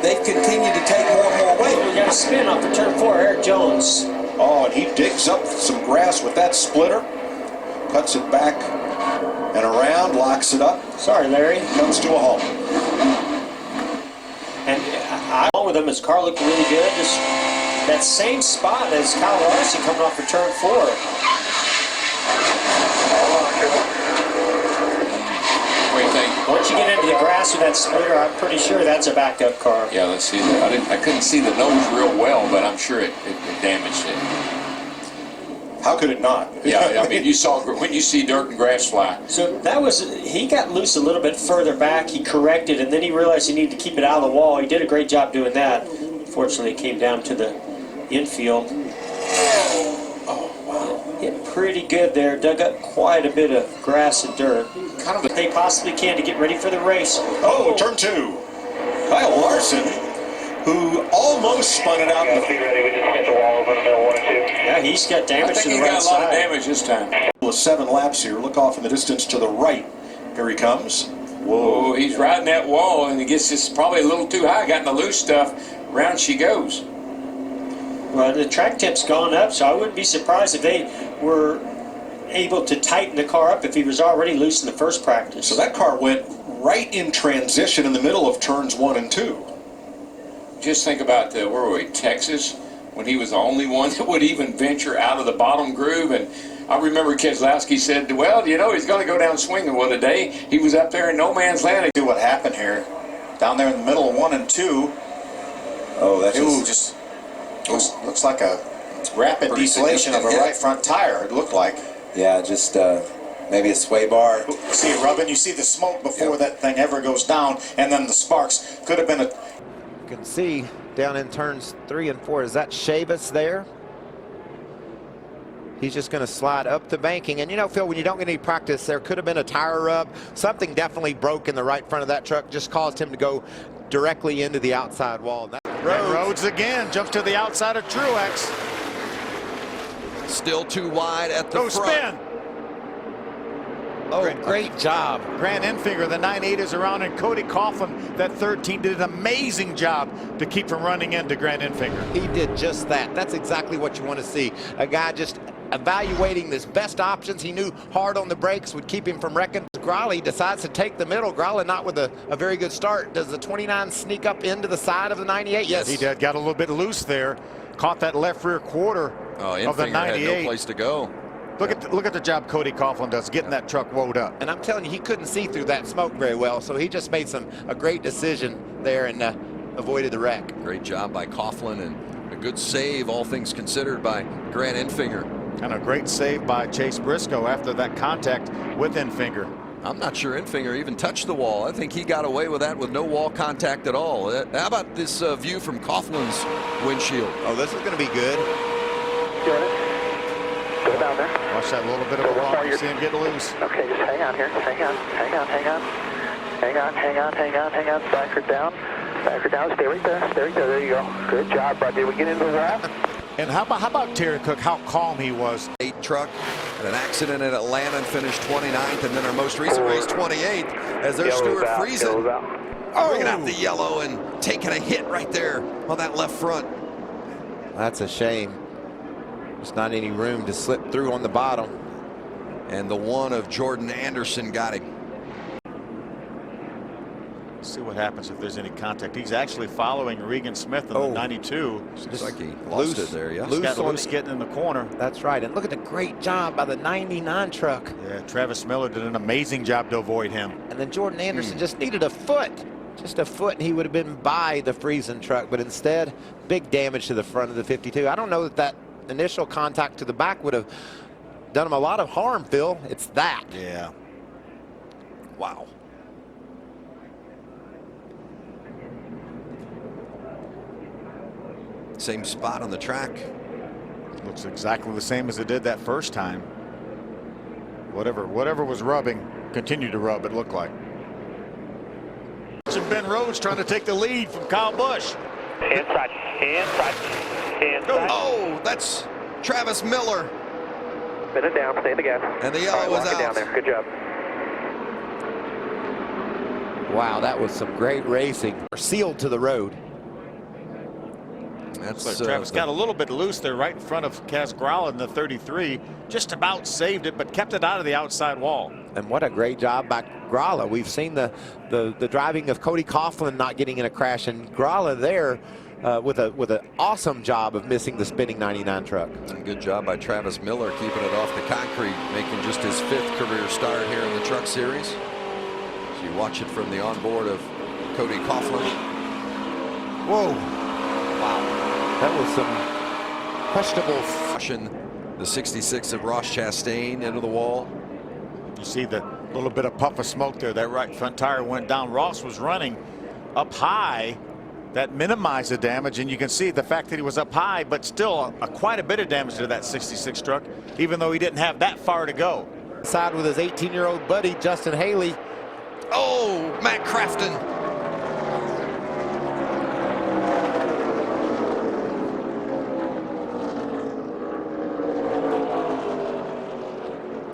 they've continued to take more and more weight. We got a spin off the turn 4, Eric Jones. Oh, and he digs up some grass with that splitter, cuts it back and around, locks it up. Sorry, Larry. Comes to a halt. And I went with him. His car looked really good. Just that same spot as Kyle Larson coming off for turn 4. Once you get into the grass with that splitter, I'm pretty sure that's a backup car. Yeah, let's see that. I couldn't see the nose real well, but I'm sure it damaged it. How could it not? Yeah, I mean, you saw when you see dirt and grass fly. So that was, he got loose a little bit further back. He corrected, and then he realized he needed to keep it out of the wall. He did a great job doing that. Unfortunately, it came down to the infield. Oh, wow. Hit pretty good there. Dug up quite a bit of grass and dirt. Kind of they possibly can to get ready for the race. Oh, turn 2. Kyle Larson, who almost spun it out. Be ready. We just hit the wall over the middle, 1 and 2. Yeah, he's got damage to the right side. He got a lot of damage this time. 7 laps here. Look off in the distance to the right. Here he comes. Whoa, he's riding that wall, and he gets this probably a little too high. Got in the loose stuff. Round she goes. Well, the track temp's gone up, so I wouldn't be surprised if they were able to tighten the car up if he was already loose in the first practice. So that car went right in transition in the middle of turns 1 and 2. Just think about where were we, Texas, when he was the only one that would even venture out of the bottom groove. And I remember Keselowski said, well, you know, he's going to go down swinging. Well, today he was up there in no man's land. See what happened here. Down there in the middle of 1 and 2. Oh, that just looks like a rapid deflation of a right front tire, it looked like. Yeah, just maybe a sway bar. You see it rubbing, you see the smoke before that thing ever goes down, and then the sparks. Could have been a... You can see down in turns 3 and 4, is that Chavis there? He's just going to slide up the banking. And you know, Phil, when you don't get any practice, there could have been a tire rub. Something definitely broke in the right front of that truck, just caused him to go directly into the outside wall. Rhodes again jumps to the outside of Truex. Still too wide at the front. Spin. Oh, great job. Grant Enfinger, the 9.8 is around, and Cody Coughlin, that 13, did an amazing job to keep from running into Grant Enfinger. He did just that. That's exactly what you want to see. A guy just evaluating his best options. He knew hard on the brakes would keep him from wrecking. Growley decides to take the middle. Growley not with a very good start. Does the 29 sneak up into the side of the 98? Yes. He did. Got a little bit loose there. Caught that left rear quarter of the 98. Had no place to go. Look at the job Cody Coughlin does, getting that truck woed up. And I'm telling you, he couldn't see through that smoke very well, so he just made a great decision there and avoided the wreck. Great job by Coughlin, and a good save, all things considered, by Grant Enfinger. And a great save by Chase Briscoe after that contact with Enfinger. I'm not sure Enfinger even touched the wall. I think he got away with that with no wall contact at all. How about this view from Coughlin's windshield? Oh, this is going to be good. Go down there. Watch that little bit of a walk. You see him get loose. Okay, just hang on here. Hang on. Back her down. Stay right there. There you go. Good job, bud. Did we get into the wall? And how about Terry Cook, how calm he was. 8 truck and an accident in Atlanta and finished 29th, and then our most recent race 28th as there's Stuart Friesen. Bringing out the yellow and taking a hit right there on that left front. That's a shame. There's not any room to slip through on the bottom. And the one of Jordan Anderson got him. Let's see what happens if there's any contact. He's actually following Regan Smith in the 92. Looks like he lost it there, yeah. Loose getting in the corner. That's right. And look at the great job by the 99 truck. Yeah, Travis Miller did an amazing job to avoid him. And then Jordan Anderson just needed a foot. Just a foot, and he would have been by the Friesen truck. But instead, big damage to the front of the 52. I don't know that initial contact to the back would have done him a lot of harm, Phil. It's that. Yeah. Wow. Same spot on the track. Looks exactly the same as it did that first time. Whatever was rubbing continued to rub, it looked like. And Ben Rhodes trying to take the lead from Kyle Busch. Inside. Oh, that's Travis Miller. Spin it down, stay the gas. And the yellow was out. Down there. Good job. Wow, that was some great racing. Sealed to the road. That's Travis got a little bit loose there right in front of Kaz Grala in the 33. Just about saved it, but kept it out of the outside wall. And what a great job by Grala. We've seen the driving of Cody Coughlin not getting in a crash, and Grala there with an awesome job of missing the spinning 99 truck. And good job by Travis Miller keeping it off the concrete, making just his 5th career start here in the Truck Series. So you watch it from the onboard of Cody Coughlin. Whoa. Wow. That was some questionable caution. The 66 of Ross Chastain into the wall. You see the little bit of puff of smoke there. That right front tire went down. Ross was running up high. That minimized the damage, and you can see the fact that he was up high, but still quite a bit of damage to that 66 truck, even though he didn't have that far to go. Side with his 18-year-old buddy, Justin Haley. Oh, Matt Crafton.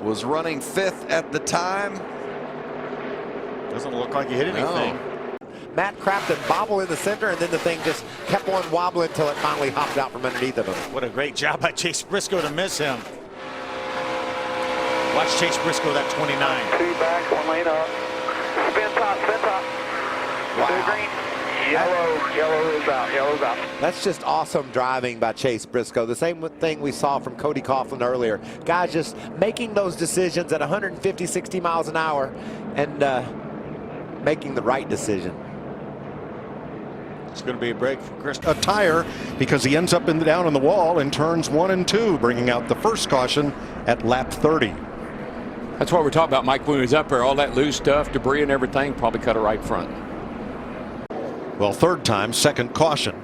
Was running 5th at the time. Doesn't look like he hit anything. No. Matt Crafton bobble in the center, and then the thing just kept on wobbling until it finally hopped out from underneath of him. What a great job by Chase Briscoe to miss him. Watch Chase Briscoe, that 29. 2 back, 1 lane up. Spin top, spin top. Wow. Green. Yellow is out, yellow's out. That's just awesome driving by Chase Briscoe. The same thing we saw from Cody Coughlin earlier. Guys just making those decisions at 150, 60 miles an hour and making the right decision. It's going to be a break for Chris. A tire because he ends up down on the wall in turns 1 and 2, bringing out the first caution at lap 30. That's what we're talking about, Mike. When he was up there, all that loose stuff, debris and everything, probably cut it right front. Well, 3rd time, 2nd caution.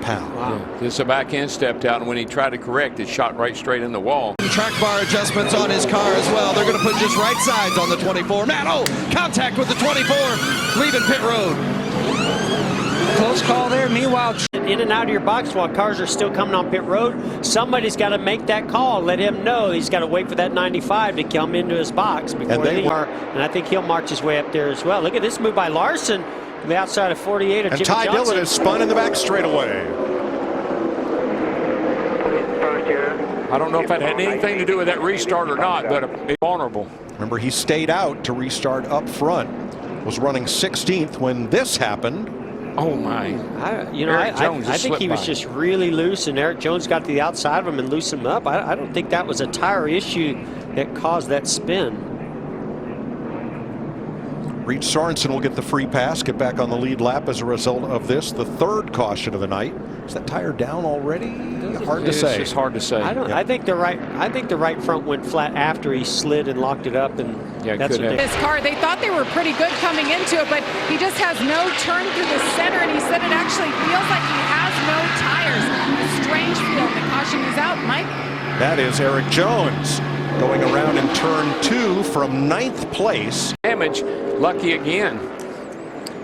Pow. Wow. Yeah. Just the back end stepped out, and when he tried to correct, it shot right straight in the wall. Track bar adjustments on his car as well. They're going to put just right sides on the 24. Matt, oh, contact with the 24, leaving pit road. Close call there. Meanwhile, in and out of your box while cars are still coming on pit road, somebody's got to make that call. Let him know he's got to wait for that 95 to come into his box before and I think he'll march his way up there as well. Look at this move by Larson on the outside of 48 of and Jimmy Ty Johnson. Dillon is spun in the back straightaway. I don't know if that had anything to do with that restart or not, but it's vulnerable. Remember, he stayed out to restart up front. Was running 16th when this happened. Oh my! I think he was just really loose, and Eric Jones got to the outside of him and loosened him up. I don't think that was a tire issue that caused that spin. Reed Sorensen will get the free pass, get back on the lead lap as a result of this. The 3rd caution of the night. Is that tire down already? Hard to say. It's hard to say. I think the right front went flat after he slid and locked it up, and that's what this car. They thought they were pretty good coming into it, but he just has no turn through the center, and he said it actually feels like he has no tires. A strange feel. The caution is out, Mike. That is Eric Jones going around in turn 2 from 9th place. Damage, lucky again.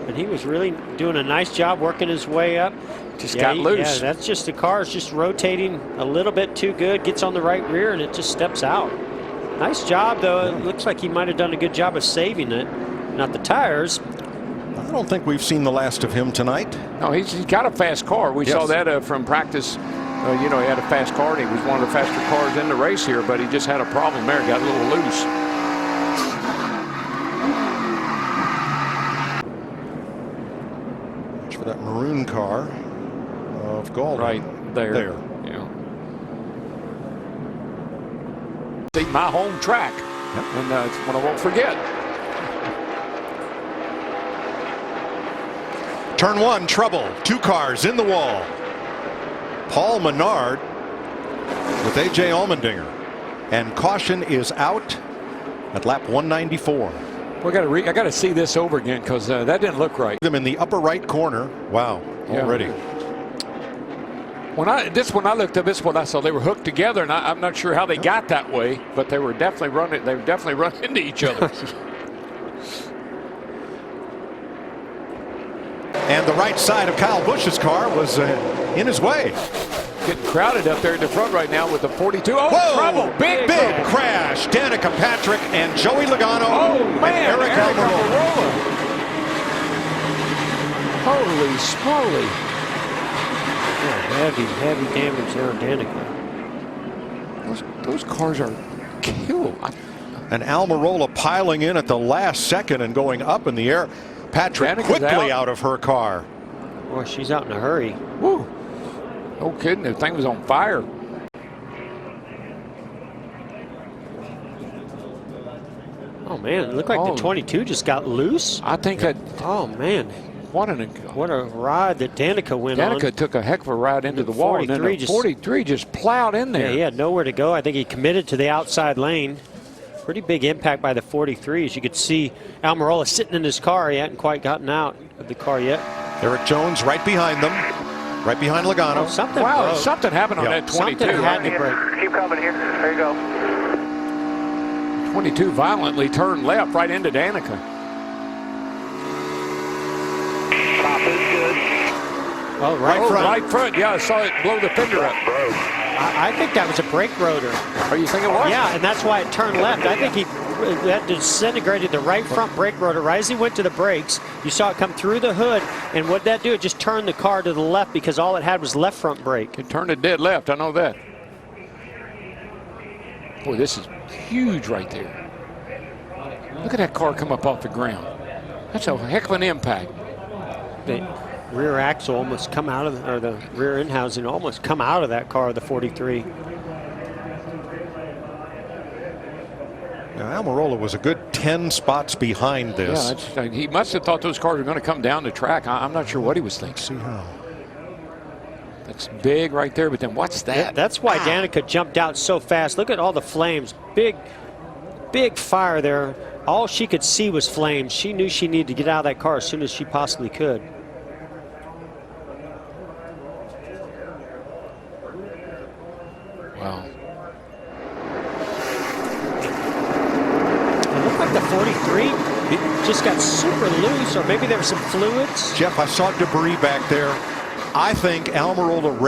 And he was really doing a nice job working his way up. Just got loose. Yeah, that's just the car is just rotating a little bit too good, gets on the right rear, and it just steps out. Nice job, though. It looks like he might have done a good job of saving it, not the tires. I don't think we've seen the last of him tonight. No, he's got a fast car. We saw that from practice. You know, he had a fast car, and he was one of the faster cars in the race here, but he just had a problem there, got a little loose. Watch for that maroon car of Gaulding. Right there. Yeah. See, my home track, and it's one I won't forget. Turn 1, trouble. 2 cars in the wall. Paul Menard with A.J. Allmendinger. And caution is out at lap 194. I got to see this over again because that didn't look right. Them in the upper right corner. Wow, already. When I looked at this one, I saw they were hooked together, and I'm not sure how they got that way, but they were definitely running. They were definitely running into each other. And the right side of Kyle Busch's car was in his way. Getting crowded up there in the front right now with the 42. Oh, whoa! Trouble! Big crash. Danica Patrick and Joey Logano and Eric Almirola. Holy smoly. Yeah, heavy damage there on Danica. Those cars are killed. And Almirola piling in at the last second and going up in the air. Patrick Danica's quickly out. out of her car. Boy, she's out in a hurry. Woo. No kidding, the thing was on fire. Oh man, it looked like the 22 just got loose. I think that. Oh man, what a ride that Danica went on. Danica took a heck of a ride into the wall, and then the 43 just plowed in there. Yeah, he had nowhere to go. I think he committed to the outside lane. Pretty big impact by the 43. As you could see, Almirola sitting in his car. He hadn't quite gotten out of the car yet. Eric Jones right behind them, right behind Logano. Oh, something broke. Something happened on that 22. Something had to break. Keep coming here. There you go. 22 violently turned left right into Danica. Top is good. Oh, right front. Right front. Yeah, I saw it blow the fender up. I think that was a brake rotor. Are you thinking what? Yeah, and that's why it turned left. I think he that disintegrated the right front brake rotor. Right as he went to the brakes, you saw it come through the hood, and what that do? It just turned the car to the left because all it had was left front brake. It turned it dead left. I know that. Boy, this is huge right there. Look at that car come up off the ground. That's a heck of an impact. The rear axle almost come out of, or the rear end housing almost come out of that car, the 43. Now, Almirola was a good 10 spots behind this. Yeah, he must have thought those cars were going to come down the track. I'm not sure what he was thinking. See how. That's big right there, but then what's that? That's why Danica jumped out so fast. Look at all the flames. Big fire there. All she could see was flames. She knew she needed to get out of that car as soon as she possibly could. Wow. It looked like the 43 just got super loose, or maybe there were some fluids. Jeff, I saw debris back there. I think Almirola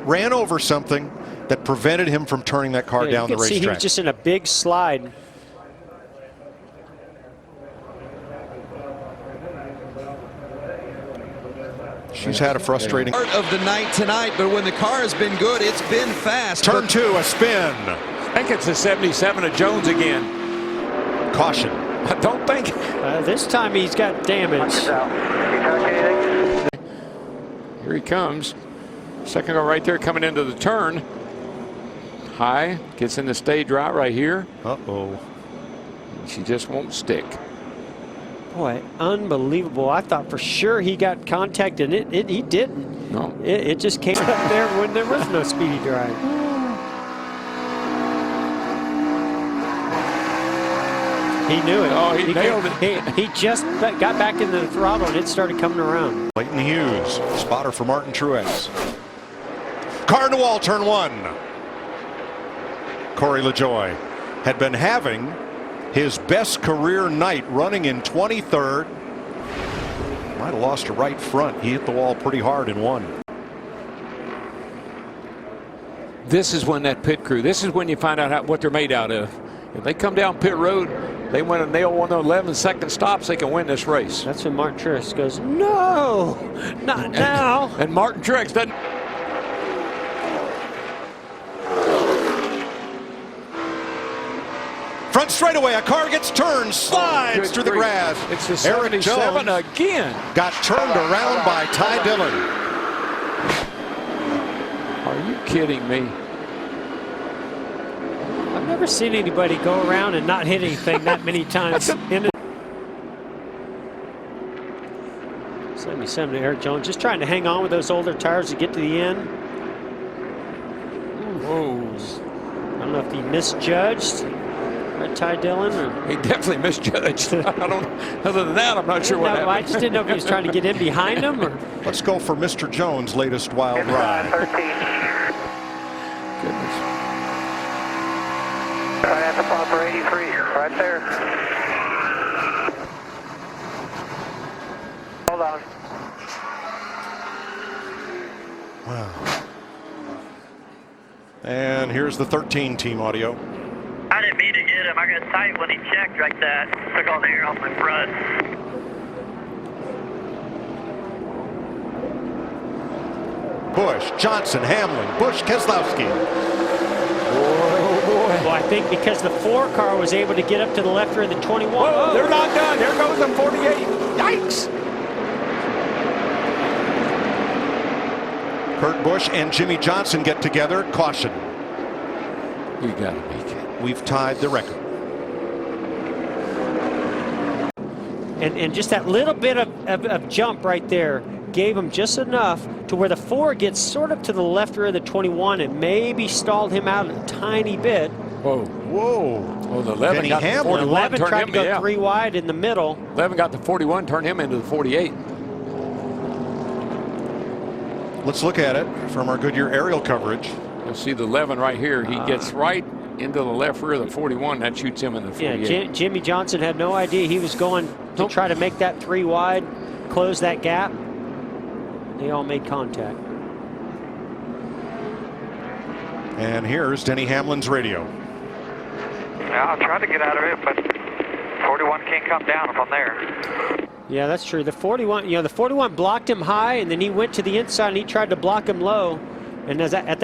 ran over something that prevented him from turning that car down the You can see he racetrack. was just in a big slide. She's had a frustrating part of the night tonight, but when the car has been good, it's been fast. Turn 2, a spin. I think it's the 77 of Jones again. Caution. I don't think. This time he's got damage. Here he comes. Second go right there coming into the turn. High, gets in the stage right here. Uh-oh. She just won't stick. Boy, unbelievable. I thought for sure he got contact, and he didn't. No. It just came up there when there was no speedy drive. He knew it. Oh, he nailed it. He just got back in the throttle, and it started coming around. Clayton Hughes, spotter for Martin Truex. Car in the wall, turn 1. Corey LaJoie had been having his best career night, running in 23rd. Might have lost a right front. He hit the wall pretty hard and won. This is when that pit crew, this is when you find out what they're made out of. If they come down pit road, they want to nail one of the 11-second stops, they can win this race. That's when Martin Truex goes, no, not now. And Martin Truex doesn't. Front straightaway, a car gets turned, slides through the grass. It's the 77 again. Got turned around by Ty Dillon. Are you kidding me? I've never seen anybody go around and not hit anything that many times. 77 to Eric Jones, just trying to hang on with those older tires to get to the end. Whoa. I don't know if he misjudged Ty Dillon. Or... He definitely misjudged. I don't. Other than that, I'm not sure what happened. I just didn't know if he was trying to get in behind him. Or... Let's go for Mr. Jones' latest wild ride. 13. Goodness. Right at the proper 83, right there. Hold on. Wow. And here's the 13 team audio. I didn't mean to get him. I got tight when he checked like that. Took all the air off my front. Busch, Johnson, Hamlin, Busch, Keselowski. Well, I think because the 4 car was able to get up to the left rear of the 21. Whoa, they're not done. There goes the 48. Yikes. Kurt Busch and Jimmy Johnson get together. Caution. We got to be kidding. We've tied the record. And just that little bit of jump right there gave him just enough to where the 4 gets sort of to the left rear of the 21 and maybe stalled him out a tiny bit. Whoa. Whoa. Well, the 11 got the 41. 11 tried to go 3 wide in the middle. 11 got the 41, turned him into the 48. Let's look at it from our Goodyear aerial coverage. You'll see the 11 right here. He gets right into the left rear of the 41. That shoots him in the 48. Yeah, Jimmy Johnson had no idea he was going to try to make that 3 wide, close that gap. They all made contact. And here's Denny Hamlin's radio. Yeah, I'll try to get out of it, but 41 can't come down if I'm there. Yeah, that's true. The 41, the 41 blocked him high, and then he went to the inside and he tried to block him low. And at that